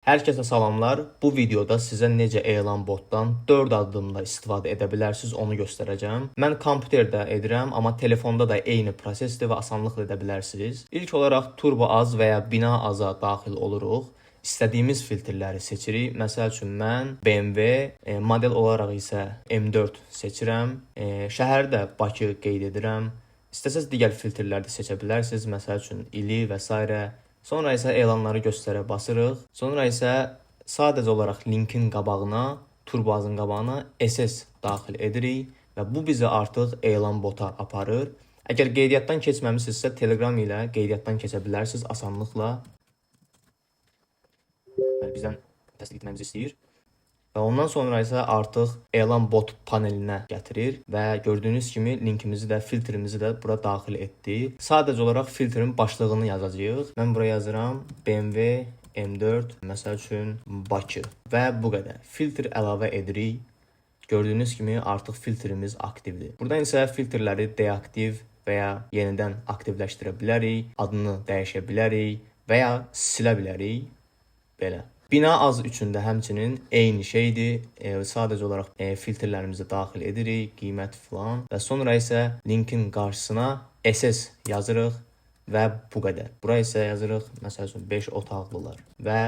Hər kəsə salamlar. Bu videoda sizə necə elan botdan 4 addımda istifadə edə bilərsiniz onu göstərəcəm. Mən kompüterdə edirəm, amma telefonda da eyni prosesdir və asanlıqla edə bilərsiniz. İlk olaraq turbo az və ya bina aza daxil oluruq. İstədiyimiz filtrləri seçirik. Məsəl üçün mən BMW, model olaraq isə M4 seçirəm. Şəhəri də Bakı qeyd edirəm. İstəsəz digər filtrləri də seçə bilərsiniz. Məsəl üçün ili və s. Sonra isə elanları göstərə basırıq. Sonra isə sadəcə olaraq linkin qabağına, turbazın qabağına SS daxil edirik və bu bizi artıq elan bota aparır. Əgər qeydiyyatdan keçməmisinizsə Telegram ilə qeydiyyatdan keçə bilərsiniz asanlıqla. Bizdən təsdiq etməyimizi istəyir. Və ondan sonra isə artıq elan bot panelinə gətirir və gördüyünüz kimi linkimizi də, filtrimizi də bura daxil etdik. Sadəcə olaraq filtrin başlığını yazacağıq. Mən buraya yazıram BMW M4 məsəl üçün Bakı və bu qədər. Filtr əlavə edirik. Gördüyünüz kimi artıq filtrimiz aktivdir. Buradan isə filtrləri deaktiv və ya yenidən aktivləşdirə bilərik, adını dəyişə bilərik və ya silə bilərik. Belə. Bina az üçün də həmçinin eyni şeydir. Sadəcə olaraq filtrlərimizi daxil edirik, qiymət filan və sonra isə linkin qarşısına SS yazırıq və bu qədər. Bura isə yazırıq məsəl üçün 5 otaqlılar və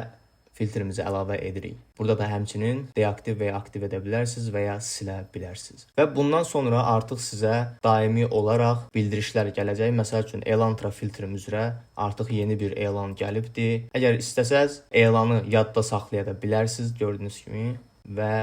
filtrimizi əlavə edirik. Burada da həmçinin deaktiv və ya aktiv edə bilərsiniz və ya silə bilərsiniz. Və bundan sonra artıq sizə daimi olaraq bildirişlər gələcək. Məsəl üçün Elantra filtrim üzrə artıq yeni bir elan gəlibdir. Əgər istəsəz elanı yadda saxlaya da bilərsiniz gördüyünüz kimi və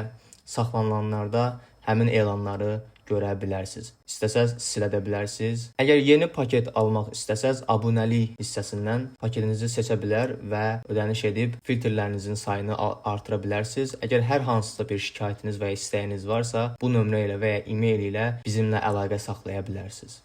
saxlanılanlarda həmin elanları görə bilərsiniz. İstəsəz silə də bilərsiniz. Əgər yeni paket almaq istəsəz abunəlik hissəsindən paketinizi seçə bilər və ödəniş edib filtrlərinizin sayını artıra bilərsiniz. Əgər hər hansısa bir şikayətiniz və ya istəyiniz varsa bu nömrə ilə və ya e-mail ilə bizimlə əlaqə saxlaya bilərsiniz.